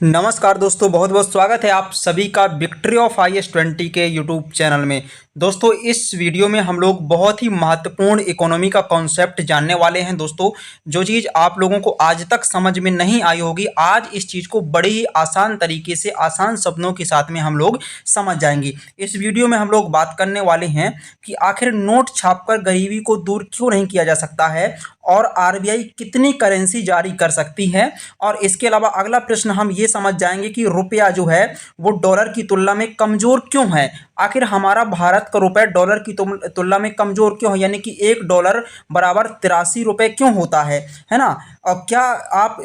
नमस्कार दोस्तों, बहुत बहुत स्वागत है आप सभी का विक्ट्री ऑफ IS-20 के यूट्यूब चैनल में। दोस्तों, इस वीडियो में हम लोग बहुत ही महत्वपूर्ण इकोनॉमी का कॉन्सेप्ट जानने वाले हैं। दोस्तों, जो चीज़ आप लोगों को आज तक समझ में नहीं आई होगी, आज इस चीज़ को बड़े ही आसान तरीके से, आसान शब्दों के साथ में हम लोग समझ जाएंगे। इस वीडियो में हम लोग बात करने वाले हैं कि आखिर नोट छापकर गरीबी को दूर क्यों नहीं किया जा सकता है और RBI कितनी करेंसी जारी कर सकती है। और इसके अलावा अगला प्रश्न हम ये समझ जाएंगे कि रुपया जो है वो डॉलर की तुलना में कमज़ोर क्यों है। आखिर हमारा भारत का रुपया डॉलर की तुलना में कमज़ोर क्यों है, यानी कि $1 बराबर 83 रुपये क्यों होता है ना। और क्या आप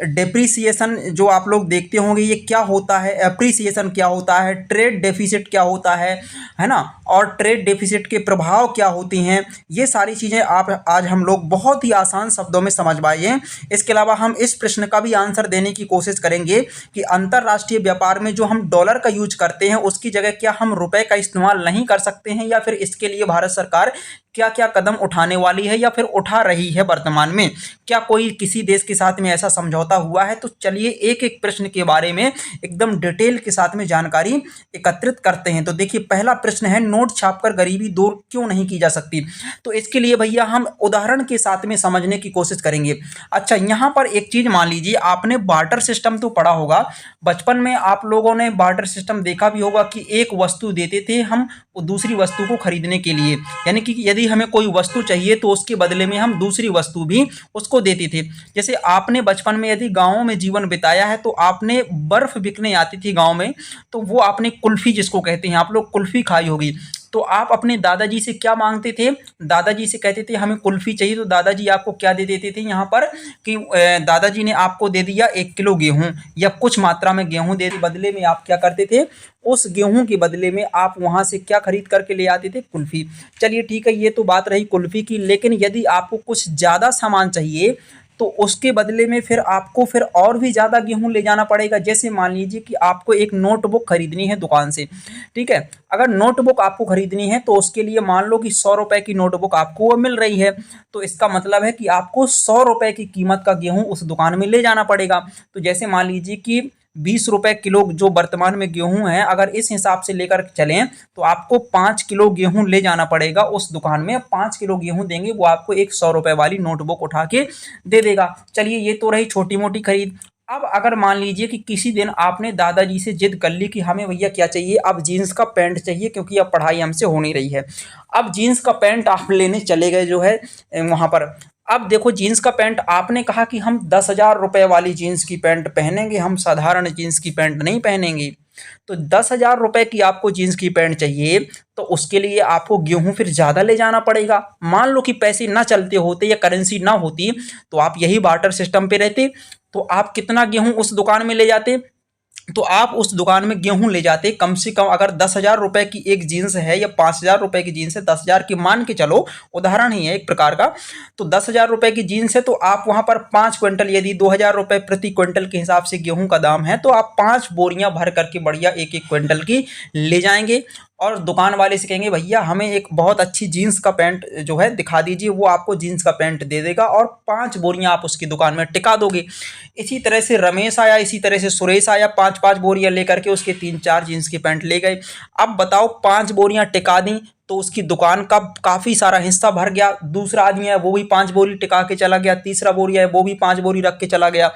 डेप्रीसिएशन जो आप लोग देखते होंगे ये क्या होता है, एप्रीसिएशन क्या होता है, ट्रेड डेफिसिट क्या होता है ना, और ट्रेड डेफिसिट के प्रभाव क्या होती हैं, ये सारी चीज़ें आप आज हम लोग बहुत ही आसान शब्दों में समझ पाएंगे। इसके अलावा हम इस प्रश्न का भी आंसर देने की कोशिश करेंगे कि अंतर्राष्ट्रीय व्यापार में जो हम डॉलर का यूज करते हैं उसकी जगह क्या हम रुपए का इस्तेमाल नहीं कर सकते हैं, या फिर इसके लिए भारत सरकार क्या क्या कदम उठाने वाली है या फिर उठा रही है वर्तमान में। क्या कोई किसी देश के साथ में ऐसा समझौता हुआ है? तो चलिए एक एक प्रश्न के बारे में एकदम डिटेल के साथ में जानकारी एकत्रित करते हैं। तो देखिए, पहला प्रश्न है, नोट छापकर गरीबी दूर क्यों नहीं की जा सकती। तो इसके लिए भैया हम उदाहरण के साथ में समझने की कोशिश करेंगे। अच्छा, यहाँ पर एक चीज़ मान लीजिए, आपने बार्टर सिस्टम तो पढ़ा होगा बचपन में, आप लोगों ने बार्टर सिस्टम देखा भी होगा कि एक वस्तु देते थे हम दूसरी वस्तु को खरीदने के लिए, यानी कि यदि हमें कोई वस्तु चाहिए तो उसके बदले में हम दूसरी वस्तु भी उसको देते थे। जैसे आपने बचपन में यदि गाँव में जीवन बिताया है तो आपने बर्फ़ बिकने आती थी गाँव में, तो वो आपने कुल्फ़ी जिसको कहते हैं, आप लोग कुल्फ़ी खाई होगी। तो आप अपने दादाजी से क्या मांगते थे? दादाजी से कहते थे हमें कुल्फ़ी चाहिए, तो दादाजी आपको क्या दे देते थे यहाँ पर कि दादाजी ने आपको दे दिया 1 किलो गेहूँ या कुछ मात्रा में गेहूँ दे दी। बदले में आप क्या करते थे, उस गेहूं के बदले में आप वहां से क्या खरीद करके ले आते थे? कुल्फ़ी। चलिए ठीक है, ये तो बात रही कुल्फ़ी की। लेकिन यदि आपको कुछ ज़्यादा सामान चाहिए तो उसके बदले में फिर आपको फिर और भी ज़्यादा गेहूं ले जाना पड़ेगा। जैसे मान लीजिए कि आपको एक नोटबुक खरीदनी है दुकान से, ठीक है। अगर नोटबुक आपको खरीदनी है तो उसके लिए मान लो कि 100 रुपये की नोटबुक आपको वो मिल रही है, तो इसका मतलब है कि आपको 100 रुपये की कीमत का गेहूं उस दुकान में ले जाना पड़ेगा। तो जैसे मान लीजिए कि 20 रुपये किलो जो वर्तमान में गेहूं है, अगर इस हिसाब से लेकर चलें तो आपको 5 किलो गेहूं ले जाना पड़ेगा उस दुकान में। 5 किलो गेहूं देंगे, वो आपको एक 100 रुपये वाली नोटबुक उठा के दे देगा। चलिए, ये तो रही छोटी मोटी खरीद। अब अगर मान लीजिए कि किसी दिन आपने दादाजी से जिद कर ली कि हमें भैया क्या चाहिए, अब जीन्स का पैंट चाहिए क्योंकि अब पढ़ाई हमसे हो नहीं रही है। अब जीन्स का पैंट आप लेने चले गए जो है वहाँ पर। अब देखो, जीन्स का पैंट आपने कहा कि हम 10,000 रुपये वाली जीन्स की पैंट पहनेंगे, हम साधारण जीन्स की पैंट नहीं पहनेंगे। तो 10,000 रुपये की आपको जीन्स की पैंट चाहिए, तो उसके लिए आपको गेहूं फिर ज़्यादा ले जाना पड़ेगा। मान लो कि पैसे ना चलते होते या करेंसी ना होती तो आप यही बार्टर सिस्टम पे रहते, तो आप कितना गेहूं उस दुकान में ले जाते? तो आप उस दुकान में गेहूं ले जाते कम से कम, अगर 10,000 रुपये की एक जीन्स है या 5,000 रुपये की जीन्स है, 10,000 की मान के चलो, उदाहरण ही है एक प्रकार का। तो 10,000 रुपये की जीन्स है तो आप वहां पर 5 क्विंटल, यदि 2,000 रुपये प्रति क्विंटल के हिसाब से गेहूं का दाम है, तो आप 5 बोरियां भर करके बढ़िया एक एक क्विंटल की ले जाएंगे और दुकान वाले से कहेंगे भैया हमें एक बहुत अच्छी जीन्स का पैंट जो है दिखा दीजिए, वो आपको जीन्स का पैंट दे देगा और 5 बोरियां आप उसकी दुकान में टिका दोगे। इसी तरह से रमेश आया, इसी तरह से सुरेश आया, 5-5 बोरियां लेकर के उसके 3-4 जीन्स की पैंट ले गए। अब बताओ, 5 बोरियां टिका दी तो उसकी दुकान का काफ़ी सारा हिस्सा भर गया। दूसरा आदमी है वो भी 5 बोरी टिका के चला गया, तीसरा बोरी है वो भी 5 बोरी रख के चला गया।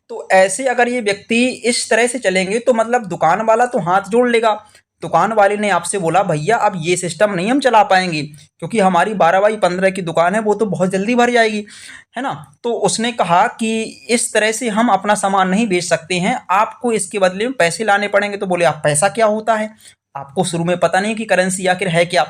तो ऐसे अगर ये व्यक्ति इस तरह से चलेंगे तो मतलब दुकान वाला तो हाथ जोड़ लेगा। दुकान वाले ने आपसे बोला भैया अब ये सिस्टम नहीं हम चला पाएंगे क्योंकि हमारी 12x15 की दुकान है, वो तो बहुत जल्दी भर जाएगी, है ना। तो उसने कहा कि इस तरह से हम अपना सामान नहीं बेच सकते हैं, आपको इसके बदले में पैसे लाने पड़ेंगे। तो बोले आप पैसा क्या होता है, आपको शुरू में पता नहीं कि करेंसी आखिर है क्या।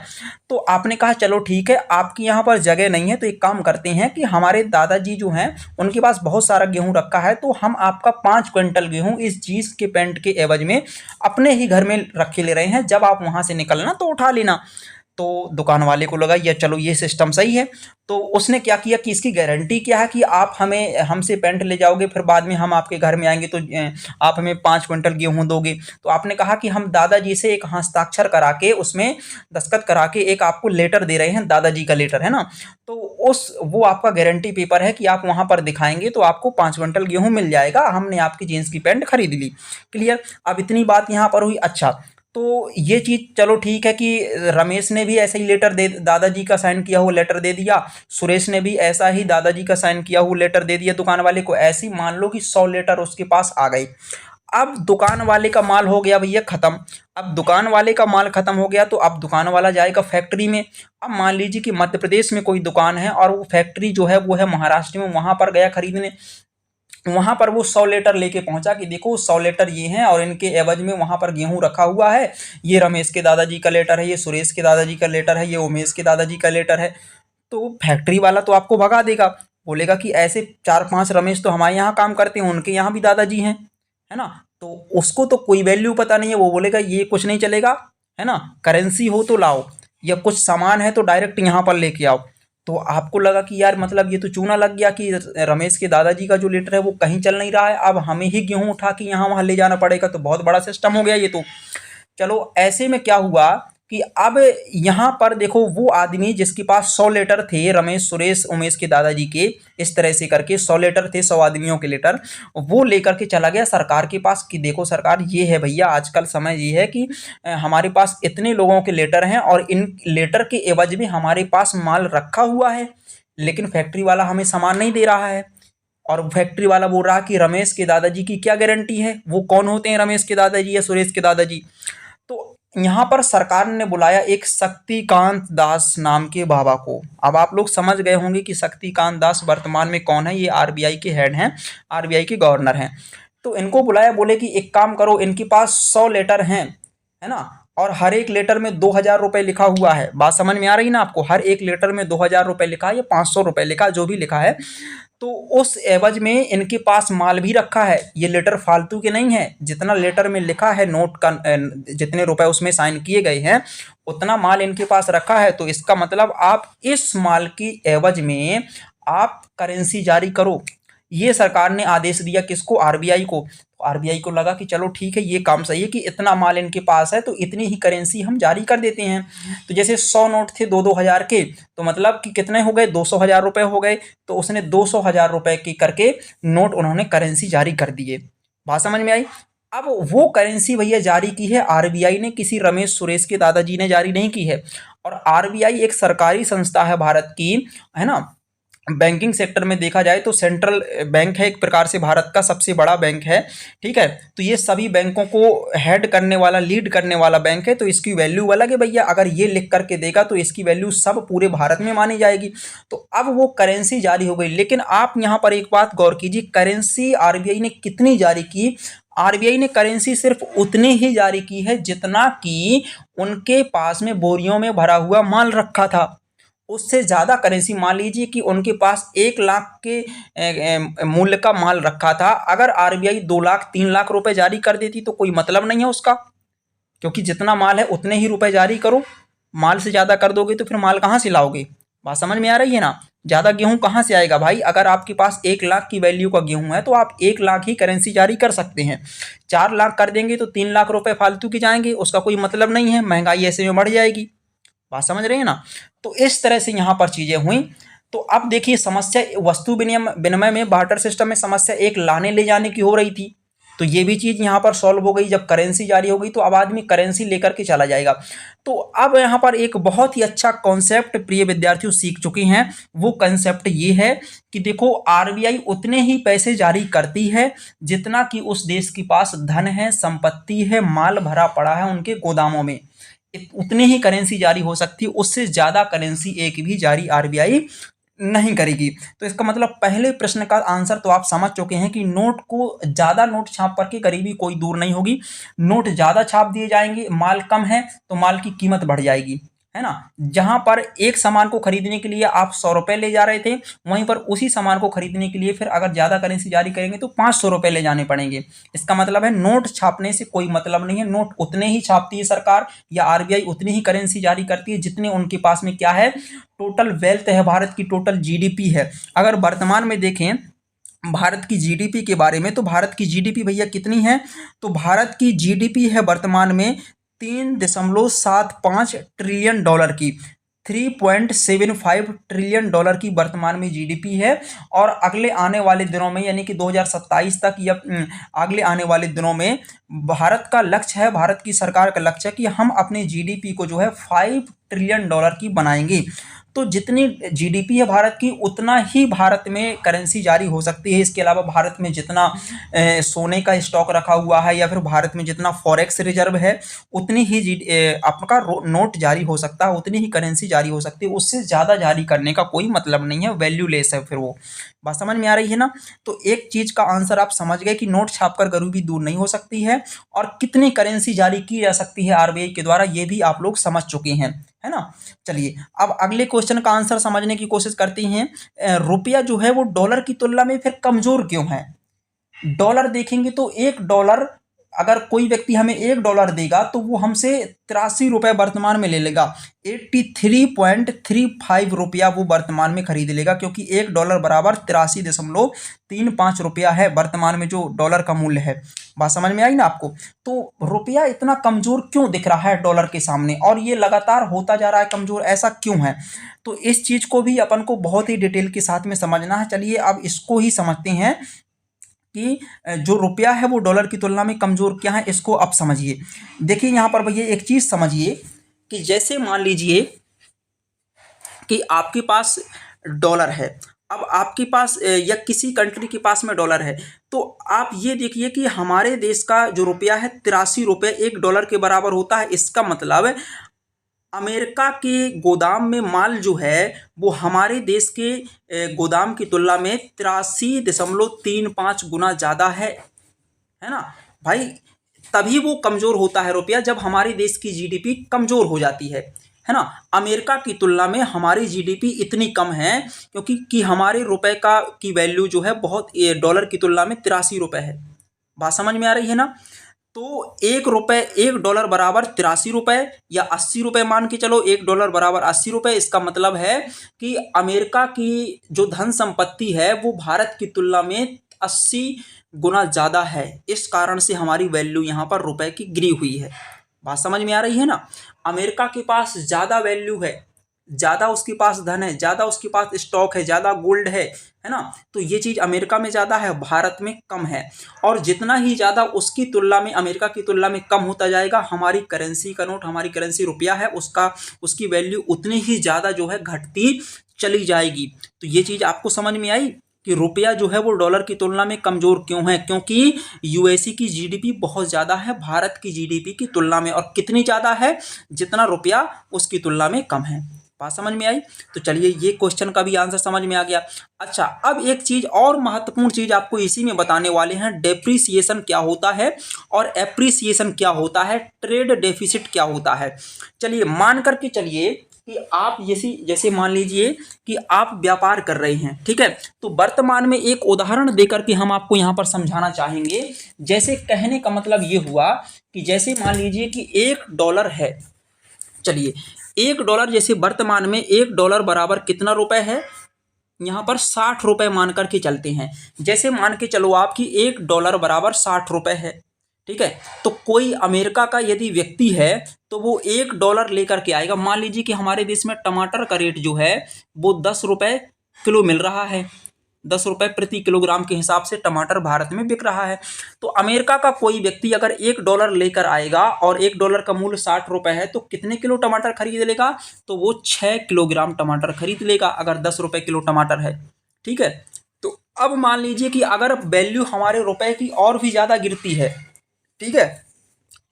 तो आपने कहा चलो ठीक है, आपकी यहाँ पर जगह नहीं है तो एक काम करते हैं कि हमारे दादाजी जो हैं उनके पास बहुत सारा गेहूं रखा है, तो हम आपका 5 क्विंटल गेहूं इस जीन्स के पैंट के एवज में अपने ही घर में रखे ले रहे हैं, जब आप वहाँ से निकलना तो उठा लेना। तो दुकान वाले को लगा या चलो ये सिस्टम सही है। तो उसने क्या किया कि इसकी गारंटी क्या है कि आप हमें हमसे पेंट ले जाओगे, फिर बाद में हम आपके घर में आएंगे तो आप हमें 5 क्विंटल गेहूं दोगे। तो आपने कहा कि हम दादाजी से एक हस्ताक्षर करा के, उसमें दस्तखत करा के एक आपको लेटर दे रहे हैं, दादाजी का लेटर है ना। तो उस वो आपका गारंटी पेपर है कि आप वहां पर दिखाएंगे तो आपको 5 क्विंटल गेहूं मिल जाएगा, हमने आपकी जीन्स की पैंट खरीद ली। क्लियर। अब इतनी बात यहाँ पर हुई। अच्छा, तो ये चीज़ चलो ठीक है कि रमेश ने भी ऐसा ही लेटर दे, दादाजी का साइन किया हुआ लेटर दे दिया, सुरेश ने भी ऐसा ही दादाजी का साइन किया हुआ लेटर दे दिया दुकान वाले को। ऐसी मान लो कि 100 लेटर उसके पास आ गई। अब दुकान वाले का माल हो गया भैया खत्म। अब दुकान वाले का माल खत्म हो गया तो अब दुकान वाला जाएगा फैक्ट्री में। अब मान लीजिए कि मध्य प्रदेश में कोई दुकान है और वो फैक्ट्री जो है वो है महाराष्ट्र में, वहां पर गया खरीदने। वहां पर वो 100 लेटर लेके पहुंचा कि देखो 100 लेटर ये हैं और इनके एवज में वहां पर गेहूं रखा हुआ है। ये रमेश के दादाजी का लेटर है, ये सुरेश के दादाजी का लेटर है, ये उमेश के दादाजी का लेटर है। तो फैक्ट्री वाला तो आपको भगा देगा, बोलेगा कि ऐसे 4-5 रमेश तो हमारे यहाँ काम करते हैं, उनके यहाँ भी दादाजी हैं, है ना। तो उसको तो कोई वैल्यू पता नहीं है, वो बोलेगा ये कुछ नहीं चलेगा, है ना। करेंसी हो तो लाओ, या कुछ सामान है तो डायरेक्ट यहाँ पर लेके आओ। तो आपको लगा कि यार मतलब ये तो चूना लग गया कि रमेश के दादाजी का जो लेटर है वो कहीं चल नहीं रहा है, अब हमें ही गेहूं उठा के यहाँ वहां ले जाना पड़ेगा, तो बहुत बड़ा सिस्टम हो गया ये तो। चलो ऐसे में क्या हुआ कि अब यहाँ पर देखो वो आदमी जिसके पास 100 लेटर थे, रमेश सुरेश उमेश के दादाजी के, इस तरह से करके 100 लेटर थे, 100 आदमियों के लेटर, वो लेकर के चला गया सरकार के पास कि देखो सरकार ये है भैया, आजकल समय ये है कि हमारे पास इतने लोगों के लेटर हैं और इन लेटर के एवज में हमारे पास माल रखा हुआ है, लेकिन फैक्ट्री वाला हमें सामान नहीं दे रहा है। और फैक्ट्री वाला बोल रहा कि रमेश के दादाजी की क्या गारंटी है, वो कौन होते हैं रमेश के दादाजी या सुरेश के दादाजी। तो यहाँ पर सरकार ने बुलाया एक शक्तिकांत दास नाम के बाबा को। अब आप लोग समझ गए होंगे कि शक्तिकांत दास वर्तमान में कौन है, ये आरबीआई के हेड हैं, आरबीआई के गवर्नर हैं। तो इनको बुलाया, बोले कि एक काम करो, इनके पास 100 लेटर हैं, है ना, और हर एक लेटर में 2000 रुपये लिखा हुआ है। बात समझ में आ रही ना आपको, हर एक लेटर में 2000 रुपये लिखा है या 500 रुपये लिखा, जो भी लिखा है। तो उस एवज में इनके पास माल भी रखा है, ये लेटर फालतू के नहीं है, जितना लेटर में लिखा है नोट का, जितने रुपए उसमें साइन किए गए हैं उतना माल इनके पास रखा है। तो इसका मतलब आप इस माल की एवज में आप करेंसी जारी करो। ये सरकार ने आदेश दिया किसको, आरबीआई को। आरबीआई को लगा कि चलो ठीक है, ये काम सही है कि इतना माल इनके पास है तो इतनी ही करेंसी हम जारी कर देते हैं। तो जैसे 100 नोट थे 2-2 हज़ार के, तो मतलब कि कितने हो गए, 200,000 रुपये हो गए। तो उसने 200,000 रुपये की करके नोट उन्होंने करेंसी जारी कर दिए। बात समझ में आई। अब वो करेंसी भैया जारी की है आरबीआई ने, किसी रमेश सुरेश के दादाजी ने जारी नहीं की है। और आरबीआई एक सरकारी संस्था है भारत की, है ना। बैंकिंग सेक्टर में देखा जाए तो सेंट्रल बैंक है, एक प्रकार से भारत का सबसे बड़ा बैंक है, ठीक है। तो ये सभी बैंकों को हेड करने वाला, लीड करने वाला बैंक है। तो इसकी वैल्यू अलग है भैया, अगर ये लिख करके देगा तो इसकी वैल्यू सब पूरे भारत में मानी जाएगी। तो अब वो करेंसी जारी हो गई। लेकिन आप यहाँ पर एक बात गौर कीजिए, करेंसी आरबीआई ने कितनी जारी की। आरबीआई ने करेंसी सिर्फ उतनी ही जारी की है जितना कि उनके पास में बोरियों में भरा हुआ माल रखा था। उससे ज़्यादा करेंसी, मान लीजिए कि उनके पास 1 लाख के मूल्य का माल रखा था, अगर आरबीआई 2 लाख 3 लाख रुपए जारी कर देती तो कोई मतलब नहीं है उसका, क्योंकि जितना माल है उतने ही रुपए जारी करो। माल से ज़्यादा कर दोगे तो फिर माल कहाँ से लाओगे। बात समझ में आ रही है ना। ज़्यादा गेहूं कहाँ से आएगा भाई, अगर आपके पास 1 लाख की वैल्यू का गेहूं है तो आप 1 लाख ही करेंसी जारी कर सकते हैं। 4 लाख कर देंगे तो 3 लाख रुपए फालतू के जाएंगे, उसका कोई मतलब नहीं है, महंगाई ऐसे में बढ़ जाएगी। बात समझ रहे हैं ना। तो इस तरह से यहाँ पर चीजें हुई। तो अब देखिए समस्या वस्तु विनिमय में, बार्टर सिस्टम में समस्या एक लाने ले जाने की हो रही थी। तो ये भी चीज यहाँ पर सॉल्व हो गई, जब करेंसी जारी हो गई तो अब आदमी करेंसी लेकर के चला जाएगा। तो अब यहाँ पर एक बहुत ही अच्छा कॉन्सेप्ट प्रिय विद्यार्थियों सीख चुके हैं। वो कॉन्सेप्ट ये है कि देखो आरबीआई उतने ही पैसे जारी करती है जितना कि उस देश के पास धन है, संपत्ति है, माल भरा पड़ा है उनके गोदामों में, उतनी ही करेंसी जारी हो सकती है। उससे ज्यादा करेंसी एक भी जारी आरबीआई नहीं करेगी। तो इसका मतलब पहले प्रश्न का आंसर तो आप समझ चुके हैं कि नोट को ज्यादा नोट छाप करके गरीबी कोई दूर नहीं होगी। नोट ज्यादा छाप दिए जाएंगे, माल कम है तो माल की कीमत बढ़ जाएगी। है ना। जहां पर एक सामान को खरीदने के लिए आप 100 रुपए ले जा रहे थे, वहीं पर उसी सामान को खरीदने के लिए फिर अगर ज़्यादा करेंसी जारी करेंगे तो 500 रुपए ले जाने पड़ेंगे। इसका मतलब है नोट छापने से कोई मतलब नहीं है, नोट उतने ही छापती है सरकार या आरबीआई उतनी ही करेंसी जारी करती है जितने उनके पास में क्या है, टोटल वेल्थ है, भारत की टोटल जीडीपी है। अगर वर्तमान में देखें भारत की जीडीपी के बारे में, तो भारत की जीडीपी भैया कितनी है, तो भारत की जीडीपी है वर्तमान में 3.75 ट्रिलियन डॉलर की, 3.75 ट्रिलियन डॉलर की वर्तमान में जीडीपी है। और अगले आने वाले दिनों में यानी कि 2027 तक या अगले आने वाले दिनों में भारत का लक्ष्य है, भारत की सरकार का लक्ष्य है कि हम अपने जीडीपी को जो है 5 ट्रिलियन डॉलर की बनाएंगे। तो जितनी जीडीपी है भारत की उतना ही भारत में करेंसी जारी हो सकती है। इसके अलावा भारत में जितना सोने का स्टॉक रखा हुआ है या फिर भारत में जितना फॉरेक्स रिजर्व है उतनी ही आपका नोट जारी हो सकता है, उतनी ही करेंसी जारी हो सकती है। उससे ज़्यादा जारी करने का कोई मतलब नहीं है, वैल्यूलेस है फिर वो। बात समझ में आ रही है ना। तो एक चीज़ का आंसर आप समझ गए कि नोट छापकर गरीबी दूर नहीं हो सकती है, और कितनी करेंसी जारी की जा सकती है आरबीआई के द्वारा ये भी आप लोग समझ चुके हैं, है ना। चलिए अब अगले क्वेश्चन का आंसर समझने की कोशिश करते हैं। रुपया जो है वो डॉलर की तुलना में फिर कमजोर क्यों है। डॉलर देखेंगे तो एक डॉलर, अगर कोई व्यक्ति हमें $1 देगा तो वो हमसे 83 रुपये वर्तमान में ले लेगा, 83.35 रुपया वो वर्तमान में खरीद लेगा, क्योंकि $1 बराबर 83.35 रुपया है वर्तमान में जो डॉलर का मूल्य है। बात समझ में आई ना आपको। तो रुपया इतना कमजोर क्यों दिख रहा है डॉलर के सामने, और ये लगातार होता जा रहा है कमजोर, ऐसा क्यों है। तो इस चीज को भी अपन को बहुत ही डिटेल के साथ में समझना है। चलिए अब इसको ही समझते हैं कि जो रुपया है वो डॉलर की तुलना में कमजोर क्या है, इसको आप समझिए। देखिए यहाँ पर भैया एक चीज समझिए कि जैसे मान लीजिए कि आपके पास डॉलर है, अब आपके पास या किसी कंट्री के पास में डॉलर है, तो आप ये देखिए कि हमारे देश का जो रुपया है 83 रुपये $1 के बराबर होता है। इसका मतलब अमेरिका के गोदाम में माल जो है वो हमारे देश के गोदाम की तुलना में 83.35 गुना ज़्यादा है ना भाई। तभी वो कमज़ोर होता है रुपया जब हमारे देश की जीडीपी कमज़ोर हो जाती है ना। अमेरिका की तुलना में हमारी जीडीपी इतनी कम है क्योंकि हमारे रुपए का की वैल्यू जो है बहुत डॉलर की तुलना में 83 रुपये है। बात समझ में आ रही है ना। तो $1 बराबर 83 रुपये या 80 रुपये मान के चलो, $1 बराबर 80 रुपये। इसका मतलब है कि अमेरिका की जो धन संपत्ति है वो भारत की तुलना में 80 गुना ज़्यादा है। इस कारण से हमारी वैल्यू यहाँ पर रुपए की गिरी हुई है। बात समझ में आ रही है ना। अमेरिका के पास ज़्यादा वैल्यू है, ज़्यादा उसके पास धन है, ज़्यादा उसके पास स्टॉक है, ज़्यादा गोल्ड है ना। तो ये चीज़ अमेरिका में ज़्यादा है, भारत में कम है। और जितना ही ज़्यादा उसकी तुलना में, अमेरिका की तुलना में कम होता जाएगा हमारी करेंसी का नोट, हमारी करेंसी रुपया है, उसकी वैल्यू उतनी ही ज़्यादा जो है घटती चली जाएगी। तो ये चीज़ आपको समझ में आई कि रुपया जो है वो डॉलर की तुलना में कमज़ोर क्यों है। क्योंकि यूएसए की जीडीपी बहुत ज़्यादा है भारत की जीडीपी की तुलना में, और कितनी ज़्यादा है, जितना रुपया उसकी तुलना में कम है। बात समझ में आई। तो चलिए ये क्वेश्चन का भी आंसर समझ में आ गया। अच्छा अब एक चीज और महत्वपूर्ण चीज आपको इसी में बताने वाले हैं, डेप्रिसिएशन क्या होता है और एप्रिसिएशन क्या होता है, ट्रेड डेफिसिट क्या होता है। चलिए मान करके चलिए कि आप जैसे मान लीजिए कि आप व्यापार कर रहे हैं, ठीक है। तो वर्तमान में एक उदाहरण देकर के हम आपको यहाँ पर समझाना चाहेंगे। जैसे कहने का मतलब ये हुआ कि जैसे मान लीजिए कि $1 है। चलिए $1 जैसे वर्तमान में $1 बराबर कितना रुपए है, यहाँ पर 60 रुपये मान करके चलते हैं। जैसे मान के चलो आपकी $1 बराबर 60 रुपये है, ठीक है। तो कोई अमेरिका का यदि व्यक्ति है तो वो $1 लेकर के आएगा। मान लीजिए कि हमारे देश में टमाटर का रेट जो है वो 10 रुपये किलो मिल रहा है, 10 रुपये प्रति किलोग्राम के हिसाब से टमाटर भारत में बिक रहा है। तो अमेरिका का कोई व्यक्ति अगर $1 लेकर आएगा और $1 का मूल्य 60 रुपये है, तो कितने किलो टमाटर खरीद लेगा, तो वो 6 किलोग्राम टमाटर खरीद लेगा अगर 10 रुपये किलो टमाटर है, ठीक है। तो अब मान लीजिए कि अगर वैल्यू हमारे रुपए की और भी ज़्यादा गिरती है, ठीक है।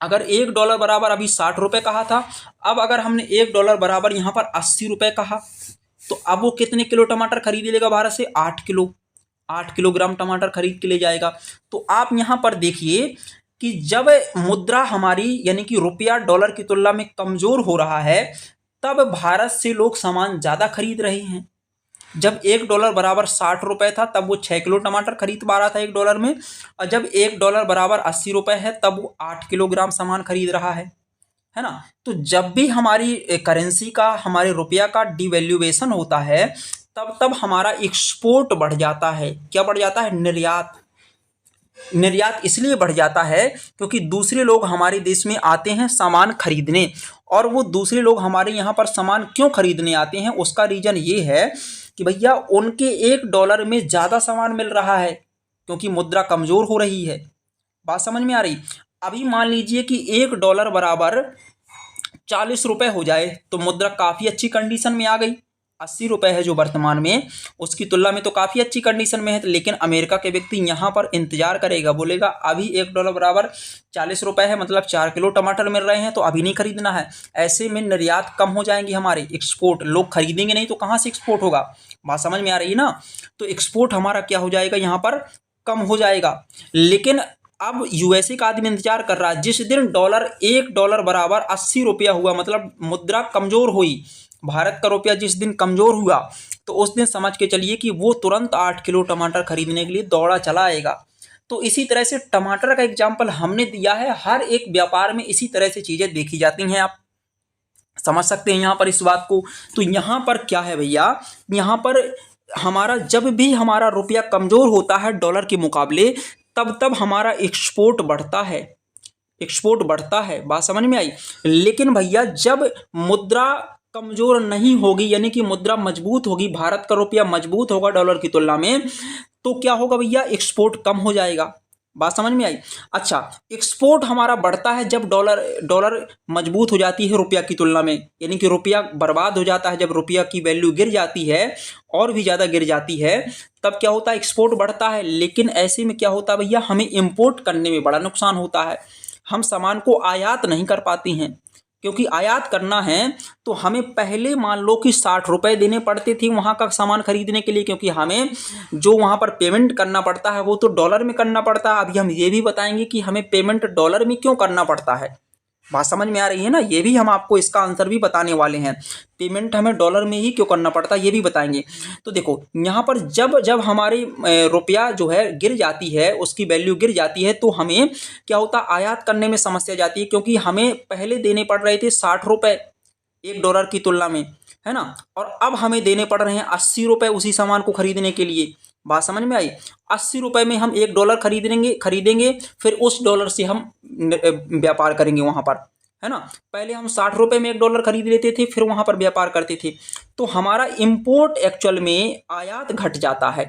अगर $1 बराबर अभी 60 रुपये कहा था, अब अगर हमने $1 बराबर यहाँ पर 80 रुपये कहा, तो अब वो कितने किलो टमाटर खरीद लेगा भारत से, 8 किलोग्राम टमाटर खरीद के ले जाएगा। तो आप यहाँ पर देखिए कि जब मुद्रा हमारी यानी कि रुपया डॉलर की तुलना में कमज़ोर हो रहा है, तब भारत से लोग सामान ज़्यादा खरीद रहे हैं। जब $1 बराबर 60 रुपये था तब वो 6 किलो टमाटर खरीद पा रहा था $1 में, और जब $1 बराबर 80 रुपये है तब वो 8 किलोग्राम सामान खरीद रहा है ना। तो जब भी हमारी करेंसी का, हमारे रुपया का डिवैल्यूएशन होता है तब तब हमारा एक्सपोर्ट बढ़ जाता है। क्या बढ़ जाता है? निर्यात। निर्यात इसलिए बढ़ जाता है क्योंकि दूसरे लोग हमारे देश में आते हैं सामान खरीदने, और वो दूसरे लोग हमारे यहाँ पर सामान क्यों खरीदने आते हैं, उसका रीज़न ये है कि भैया उनके $1 में ज़्यादा सामान मिल रहा है क्योंकि मुद्रा कमज़ोर हो रही है। बात समझ में आ रही? अभी मान लीजिए कि $1 बराबर 40 रुपये हो जाए तो मुद्रा काफ़ी अच्छी कंडीशन में आ गई। 80 रुपये है जो वर्तमान में, उसकी तुलना में तो काफ़ी अच्छी कंडीशन में है। लेकिन अमेरिका के व्यक्ति यहाँ पर इंतजार करेगा, बोलेगा अभी $1 बराबर 40 रुपये है, मतलब 4 किलो टमाटर मिल रहे हैं तो अभी नहीं खरीदना है। ऐसे में निर्यात कम हो जाएंगी, हमारे एक्सपोर्ट, लोग खरीदेंगे नहीं तो कहाँ से एक्सपोर्ट होगा। बात समझ में आ रही है ना। तो एक्सपोर्ट हमारा क्या हो जाएगा, यहाँ पर कम हो जाएगा। लेकिन अब यूएसए का आदमी इंतजार कर रहा है, जिस दिन $1 बराबर 80 रुपया हुआ, मतलब मुद्रा कमज़ोर हुई, भारत का रुपया जिस दिन कमज़ोर हुआ तो उस दिन समझ के चलिए कि वो तुरंत 8 किलो टमाटर खरीदने के लिए दौड़ा चला आएगा। तो इसी तरह से टमाटर का एग्जाम्पल हमने दिया है। हर एक व्यापार में इसी तरह से चीज़ें देखी जाती हैं, आप समझ सकते हैं यहाँ पर इस बात को। तो यहाँ पर क्या है भैया, यहाँ पर हमारा जब भी हमारा रुपया कमज़ोर होता है डॉलर के मुकाबले, तब तब हमारा एक्सपोर्ट बढ़ता है, एक्सपोर्ट बढ़ता है। बात समझ में आई। लेकिन भैया जब मुद्रा कमज़ोर नहीं होगी, यानी कि मुद्रा मजबूत होगी, भारत का रुपया मजबूत होगा डॉलर की तुलना में, तो क्या होगा भैया, एक्सपोर्ट कम हो जाएगा। बात समझ में आई। अच्छा, एक्सपोर्ट हमारा बढ़ता है जब डॉलर मजबूत हो जाती है रुपया की तुलना में, यानी कि रुपया बर्बाद हो जाता है जब रुपया की वैल्यू गिर जाती है और भी ज़्यादा गिर जाती है, तब क्या होता है, एक्सपोर्ट बढ़ता है। लेकिन ऐसे में क्या होता है भैया, हमें इंपोर्ट करने में बड़ा नुकसान होता है। हम सामान को आयात नहीं कर पाती हैं, क्योंकि आयात करना है तो हमें पहले मान लो कि 60 रुपये देने पड़ते थे वहाँ का सामान खरीदने के लिए, क्योंकि हमें जो वहाँ पर पेमेंट करना पड़ता है वो तो डॉलर में करना पड़ता है। अभी हम ये भी बताएंगे कि हमें पेमेंट डॉलर में क्यों करना पड़ता है। बात समझ में आ रही है ना। ये भी हम आपको इसका आंसर भी बताने वाले हैं, पेमेंट हमें डॉलर में ही क्यों करना पड़ता है ये भी बताएंगे। तो देखो यहाँ पर जब जब हमारी रुपया जो है गिर जाती है, उसकी वैल्यू गिर जाती है, तो हमें क्या होता है, आयात करने में समस्या जाती है, क्योंकि हमें पहले देने पड़ रहे थे 60 रुपये $1 की तुलना में, है ना, और अब हमें देने पड़ रहे हैं 80 रुपये उसी सामान को खरीदने के लिए। बात समझ में आई। 80 रुपये में हम $1 खरीदेंगे, फिर उस डॉलर से हम व्यापार करेंगे वहाँ पर, है ना। पहले हम 60 रुपये में $1 खरीद लेते थे, फिर वहाँ पर व्यापार करते थे। तो हमारा इंपोर्ट एक्चुअल में आयात घट जाता है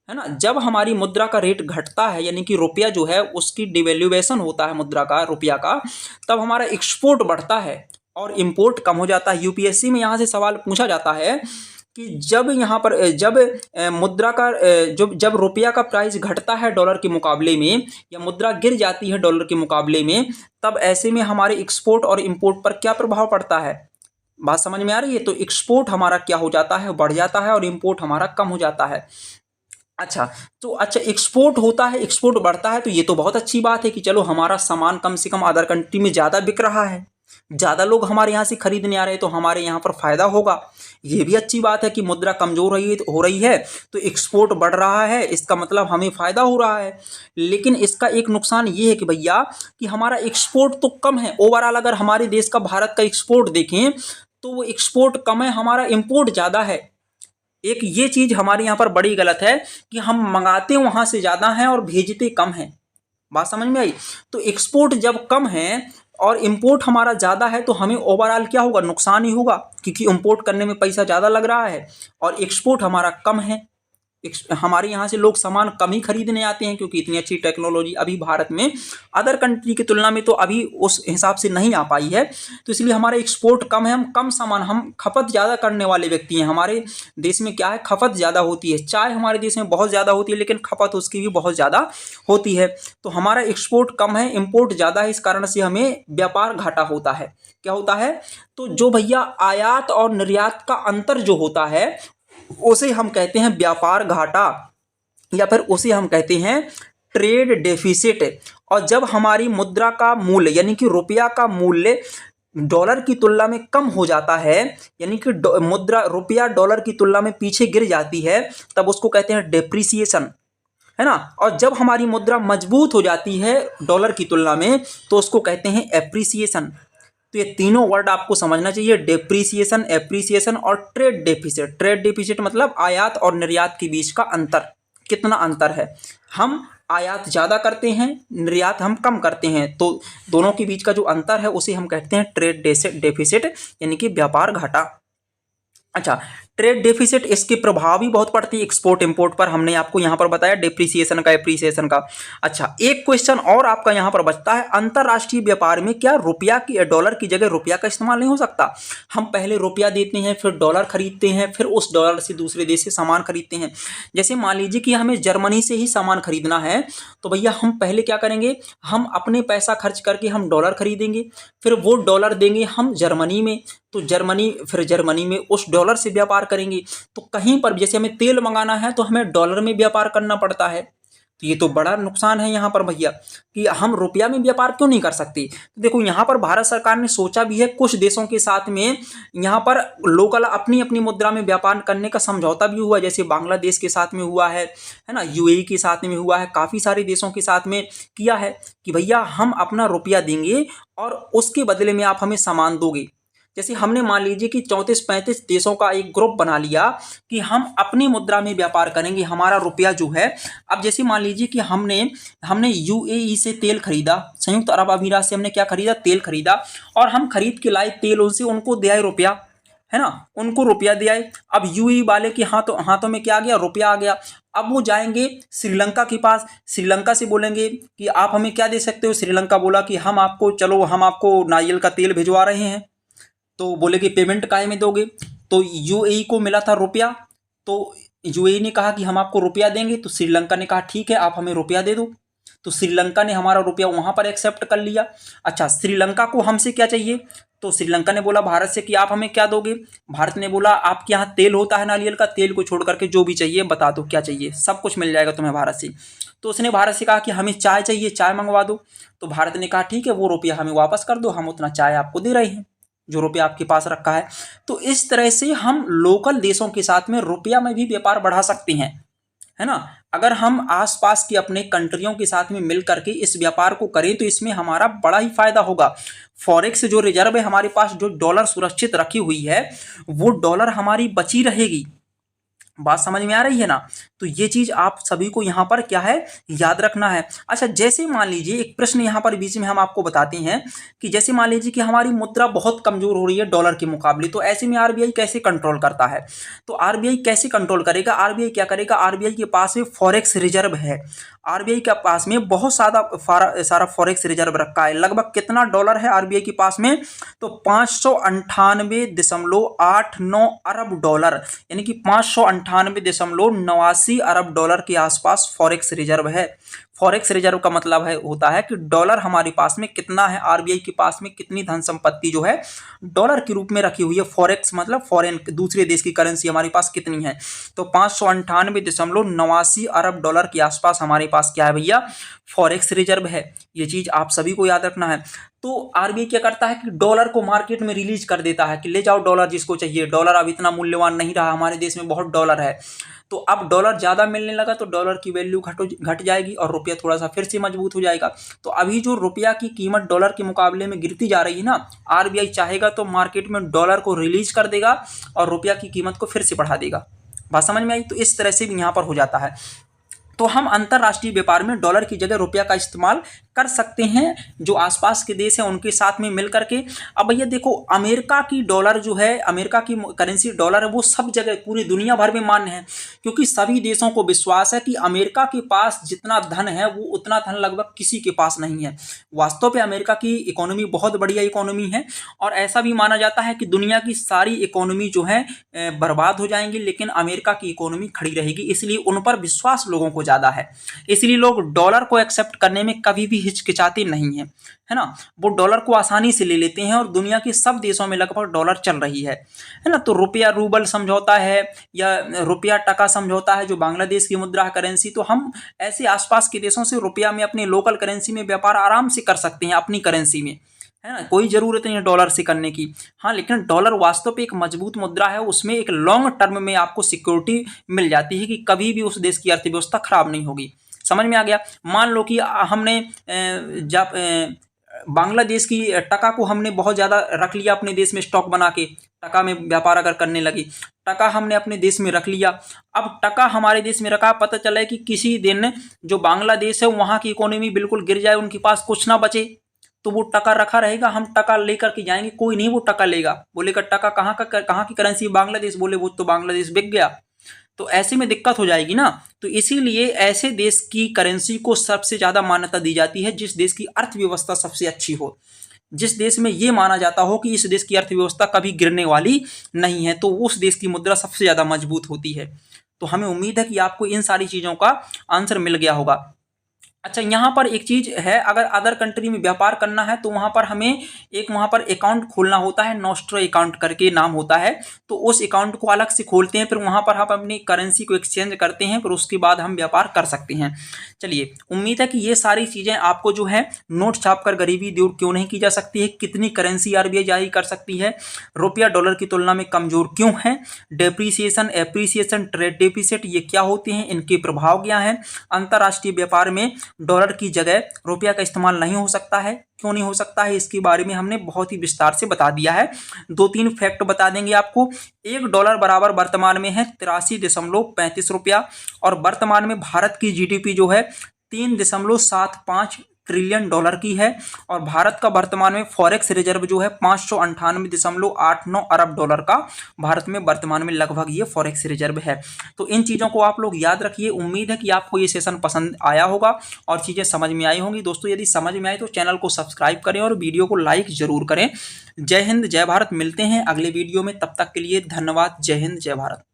ना। जब हमारी मुद्रा का रेट घटता है, यानी कि रुपया जो है उसकी डिवैल्यूएशन होता है मुद्रा का, रुपया का, तब हमारा एक्सपोर्ट बढ़ता है और इंपोर्ट कम हो जाता है। यूपीएससी में यहाँ से सवाल पूछा जाता है कि जब यहाँ पर मुद्रा का जब रुपया का प्राइस घटता है डॉलर के मुकाबले में, या मुद्रा गिर जाती है डॉलर के मुकाबले में, तब ऐसे में हमारे एक्सपोर्ट और इंपोर्ट पर क्या प्रभाव पड़ता है। बात समझ में आ रही है। तो एक्सपोर्ट हमारा क्या हो जाता है, बढ़ जाता है, और इंपोर्ट हमारा कम हो जाता है। अच्छा एक्सपोर्ट होता है, एक्सपोर्ट बढ़ता है, तो ये तो बहुत अच्छी बात है कि चलो हमारा सामान कम से कम अदर कंट्री में ज़्यादा बिक रहा है, ज़्यादा लोग हमारे यहाँ से खरीदने आ रहे हैं, तो हमारे यहाँ पर फ़ायदा होगा। ये भी अच्छी बात है कि मुद्रा कमज़ोर हो रही है तो एक्सपोर्ट बढ़ रहा है, इसका मतलब हमें फ़ायदा हो रहा है। लेकिन इसका एक नुकसान ये है कि भैया कि हमारा एक्सपोर्ट तो कम है ओवरऑल। अगर हमारे देश का, भारत का एक्सपोर्ट देखें तो वो एक्सपोर्ट कम है, हमारा इम्पोर्ट ज़्यादा है। एक ये चीज़ हमारे यहाँ पर बड़ी गलत है कि हम मंगाते वहाँ से ज़्यादा हैं और भेजते कम हैं। बात समझ में आई। तो एक्सपोर्ट जब कम है और इंपोर्ट हमारा ज़्यादा है तो हमें ओवरऑल क्या होगा, नुकसान ही होगा, क्योंकि इंपोर्ट करने में पैसा ज़्यादा लग रहा है और एक्सपोर्ट हमारा कम है। हमारे यहाँ से लोग सामान कम ही खरीदने आते हैं, क्योंकि इतनी अच्छी टेक्नोलॉजी अभी भारत में अदर कंट्री की तुलना में तो अभी उस हिसाब से नहीं आ पाई है। तो इसलिए हमारा एक्सपोर्ट कम है, हम कम सामान, हम खपत ज़्यादा करने वाले व्यक्ति हैं। हमारे देश में क्या है, खपत ज़्यादा होती है। चाय हमारे देश में बहुत ज़्यादा होती है, लेकिन खपत उसकी भी बहुत ज़्यादा होती है। तो हमारा एक्सपोर्ट कम है, इम्पोर्ट ज़्यादा है, इस कारण से हमें व्यापार घाटा होता है। क्या होता है, तो जो भैया आयात और निर्यात का अंतर जो होता है उसे हम कहते हैं व्यापार घाटा, या फिर उसे हम कहते हैं ट्रेड डेफिसिट। और जब हमारी मुद्रा का मूल्य, यानी कि रुपया का मूल्य डॉलर की तुलना में कम हो जाता है, यानी कि मुद्रा रुपया डॉलर की तुलना में पीछे गिर जाती है, तब उसको कहते हैं डेप्रिसिएशन, है ना। और जब हमारी मुद्रा मजबूत हो जाती है डॉलर की तुलना में, तो उसको कहते हैं एप्रिसिएशन। तो ये तीनों वर्ड आपको समझना चाहिए, डेप्रिसिएशन, एप्रिसिएशन और ट्रेड डेफिसिट। ट्रेड डेफिसिट मतलब आयात और निर्यात के बीच का अंतर, कितना अंतर है। हम आयात ज़्यादा करते हैं, निर्यात हम कम करते हैं, तो दोनों के बीच का जो अंतर है उसे हम कहते हैं ट्रेड डेफिसिट, यानी कि व्यापार घाटा। अच्छा, ट्रेड डेफिसिट इसके प्रभाव भी बहुत पड़ती है एक्सपोर्ट इंपोर्ट पर, हमने आपको यहाँ पर बताया डेप्रिसिएशन का, एप्रिसिएशन का। अच्छा, एक क्वेश्चन और आपका यहाँ पर बचता है, अंतरराष्ट्रीय व्यापार में क्या रुपया की डॉलर की जगह रुपया का इस्तेमाल नहीं हो सकता। हम पहले रुपया देते हैं, फिर डॉलर खरीदते हैं, फिर उस डॉलर से दूसरे देश से सामान खरीदते हैं। जैसे मान लीजिए कि हमें जर्मनी से ही सामान खरीदना है, तो भैया हम पहले क्या करेंगे, हम अपने पैसा खर्च करके हम डॉलर खरीदेंगे, फिर वो डॉलर देंगे हम जर्मनी में, तो जर्मनी में उस डॉलर से व्यापार करेंगे। तो कहीं पर जैसे हमें तेल मंगाना है तो हमें डॉलर में व्यापार करना पड़ता है। तो ये तो बड़ा नुकसान है यहाँ पर भैया, कि हम रुपया में व्यापार क्यों नहीं कर सकते। तो देखो यहाँ पर भारत सरकार ने सोचा भी है, कुछ देशों के साथ में यहाँ पर लोकल अपनी अपनी मुद्रा में व्यापार करने का समझौता भी हुआ, जैसे बांग्लादेश के साथ में हुआ है ना, यूएई के साथ में हुआ है, काफ़ी सारे देशों के साथ में किया है कि भैया हम अपना रुपया देंगे और उसके बदले में आप हमें सामान दोगे। जैसे हमने मान लीजिए कि 34-35 देशों का एक ग्रुप बना लिया कि हम अपनी मुद्रा में व्यापार करेंगे, हमारा रुपया जो है। अब जैसे मान लीजिए कि हमने यूएई से तेल खरीदा, संयुक्त अरब अमीरात से हमने क्या खरीदा, तेल खरीदा, और हम खरीद के लाए तेल उनसे, उनको दिया रुपया, है ना, उनको रुपया दिया। अब यूएई वाले के हाथों में क्या आ गया, रुपया आ गया। अब वो जाएंगे श्रीलंका के पास, श्रीलंका से बोलेंगे कि आप हमें क्या दे सकते हो। श्रीलंका बोला कि हम आपको नारियल का तेल भिजवा रहे हैं। तो बोले कि पेमेंट काहे में दोगे, तो यूएई को मिला था रुपया, तो यूएई ने कहा कि हम आपको रुपया देंगे, तो श्रीलंका ने कहा ठीक है आप हमें रुपया दे दो। तो श्रीलंका ने हमारा रुपया वहाँ पर एक्सेप्ट कर लिया। अच्छा, श्रीलंका को हमसे क्या चाहिए, तो श्रीलंका ने बोला भारत से कि आप हमें क्या दोगे। भारत ने बोला आपके यहाँ तेल होता है नारियल का, तेल को छोड़ करके जो भी चाहिए बता दो क्या चाहिए, सब कुछ मिल जाएगा तुम्हें भारत से। तो उसने भारत से कहा कि हमें चाय चाहिए, चाय मंगवा दो। तो भारत ने कहा ठीक है वो रुपया हमें वापस कर दो, हम उतना चाय आपको दे रहे हैं जो रुपया आपके पास रखा है। तो इस तरह से हम लोकल देशों के साथ में रुपया में भी व्यापार बढ़ा सकते हैं, है ना। अगर हम आसपास के अपने कंट्रियों के साथ में मिल करके इस व्यापार को करें तो इसमें हमारा बड़ा ही फायदा होगा। फॉरेक्स जो रिजर्व है हमारे पास, जो डॉलर सुरक्षित रखी हुई है, वो डॉलर हमारी बची रहेगी। बात समझ में आ रही है ना। तो ये चीज आप सभी को यहाँ पर क्या है, याद रखना है। अच्छा, जैसे मान लीजिए एक प्रश्न यहाँ पर बीच में हम आपको बताते हैं कि जैसे मान लीजिए कि हमारी मुद्रा बहुत कमजोर हो रही है डॉलर के मुकाबले, तो ऐसे में आरबीआई कैसे कंट्रोल करता है। तो आरबीआई कैसे कंट्रोल करेगा, आरबीआई क्या करेगा, आरबीआई के पास में फॉरेक्स रिजर्व है। आरबीआई के पास में बहुत सारा फॉरेक्स रिजर्व रखा है। लगभग कितना डॉलर है आरबीआई के पास में, तो 598.89 अरब डॉलर, यानी कि 598.89 अरब डॉलर के आसपास फॉरेक्स रिजर्व है। फॉरेक्स रिजर्व का मतलब होता है कि डॉलर हमारे पास में कितना है, आरबीआई के पास में कितनी धन संपत्ति जो है डॉलर के रूप में रखी हुई है। फॉरेक्स मतलब फॉरेन, दूसरे देश की करेंसी हमारे पास कितनी है, तो 598.89 अरब डॉलर के आसपास हमारे पास क्या है भैया, फॉरेक्स रिजर्व है। ये चीज आप सभी को याद रखना है। तो आरबीआई क्या करता है कि डॉलर को मार्केट में रिलीज कर देता है कि ले जाओ डॉलर जिसको चाहिए। डॉलर अब इतना मूल्यवान नहीं रहा, हमारे देश में बहुत डॉलर है, तो अब डॉलर ज़्यादा मिलने लगा तो डॉलर की वैल्यू घट जाएगी और रुपया थोड़ा सा फिर से मजबूत हो जाएगा। तो अभी जो रुपया की कीमत डॉलर के मुकाबले में गिरती जा रही है ना, आरबीआई चाहेगा तो मार्केट में डॉलर को रिलीज कर देगा और रुपया की कीमत को फिर से बढ़ा देगा। बात समझ में आई। तो इस तरह से भी यहाँ पर हो जाता है। तो हम अंतरराष्ट्रीय व्यापार में डॉलर की जगह रुपया का इस्तेमाल कर सकते हैं, जो आसपास के देश हैं उनके साथ में मिल करके। अब भैया देखो, अमेरिका की डॉलर जो है, अमेरिका की करेंसी डॉलर है, वो सब जगह पूरी दुनिया भर में मान्य है, क्योंकि सभी देशों को विश्वास है कि अमेरिका के पास जितना धन है वो उतना धन लगभग किसी के पास नहीं है। वास्तव में अमेरिका की इकोनॉमी बहुत बढ़िया इकोनॉमी है, और ऐसा भी माना जाता है कि दुनिया की सारी इकोनॉमी जो है बर्बाद हो जाएंगी, लेकिन अमेरिका की इकोनॉमी खड़ी रहेगी, इसलिए उन पर विश्वास लोगों को ज़्यादा है। इसलिए लोग डॉलर को एक्सेप्ट करने में कभी भी हिचकिचाते नहीं है, है ना। वो डॉलर को आसानी से ले लेते हैं और दुनिया के सब देशों में लगभग डॉलर चल रही है ना। तो रुपया रूबल समझौता है या रुपया टका समझौता है, जो बांग्लादेश की मुद्रा करेंसी, तो हम ऐसे आसपास के देशों से रुपया में अपने लोकल करेंसी में व्यापार आराम से कर सकते हैं, अपनी करेंसी में, है ना, कोई ज़रूरत नहीं है डॉलर से करने की। हाँ, लेकिन डॉलर वास्तव पे एक मजबूत मुद्रा है, उसमें एक लॉन्ग टर्म में आपको सिक्योरिटी मिल जाती है कि कभी भी उस देश की अर्थव्यवस्था खराब नहीं होगी। समझ में आ गया? मान लो कि हमने बांग्लादेश की टका को हमने बहुत ज़्यादा रख लिया अपने देश में स्टॉक बना के, टका में व्यापार अगर करने लगे, टका हमने अपने देश में रख लिया। अब टका हमारे देश में रखा, पता चला है कि किसी दिन जो बांग्लादेश है वहाँ की इकोनॉमी बिल्कुल गिर जाए, उनके पास कुछ ना बचे, तो वो टका रखा रहेगा, हम टका लेकर के जाएंगे, कोई नहीं वो टका लेगा, बोलेगा टका कहाँ की करेंसी, बांग्लादेश, बोले वो तो बांग्लादेश बिक गया, तो ऐसे में दिक्कत हो जाएगी ना। तो इसीलिए ऐसे देश की करेंसी को सबसे ज़्यादा मान्यता दी जाती है जिस देश की अर्थव्यवस्था सबसे अच्छी हो, जिस देश में ये माना जाता हो कि इस देश की अर्थव्यवस्था कभी गिरने वाली नहीं है, तो उस देश की मुद्रा सबसे ज़्यादा मजबूत होती है। तो हमें उम्मीद है कि आपको इन सारी चीज़ों का आंसर मिल गया होगा। अच्छा, यहाँ पर एक चीज है, अगर अदर कंट्री में व्यापार करना है तो वहां पर हमें एक वहां पर अकाउंट खोलना होता है, नॉस्ट्रो अकाउंट करके नाम होता है, तो उस अकाउंट को अलग से खोलते हैं, फिर वहां पर हम अपनी करेंसी को एक्सचेंज करते हैं, फिर उसके बाद हम व्यापार कर सकते हैं। चलिए, उम्मीद है कि ये सारी चीजें आपको जो है नोट छापकर गरीबी दूर क्यों नहीं की जा सकती है, कितनी करेंसी आरबीआई जारी कर सकती है, रुपया डॉलर की तुलना में कमजोर क्यों है, डेप्रीसिएशन, एप्रीसिएशन, ट्रेड डेफिसिट ये क्या होते हैं, इनके प्रभाव क्या हैं, अंतर्राष्ट्रीय व्यापार में डॉलर की जगह रुपया का इस्तेमाल नहीं हो सकता है, क्यों नहीं हो सकता है, इसके बारे में हमने बहुत ही विस्तार से बता दिया है। 2-3 फैक्ट बता देंगे आपको। $1 बराबर वर्तमान में है 83.35 रुपया, और वर्तमान में भारत की जीडीपी जो है 3.75 ट्रिलियन डॉलर की है, और भारत का वर्तमान में फॉरेक्स रिजर्व जो है 598.89 अरब डॉलर का भारत में वर्तमान में लगभग ये फॉरेक्स रिजर्व है। तो इन चीज़ों को आप लोग याद रखिए। उम्मीद है कि आपको ये सेशन पसंद आया होगा और चीज़ें समझ में आई होंगी। दोस्तों, यदि समझ में आए तो चैनल को सब्सक्राइब करें और वीडियो को लाइक जरूर करें। जय हिंद, जय भारत। मिलते हैं अगले वीडियो में, तब तक के लिए धन्यवाद। जय हिंद, जय भारत।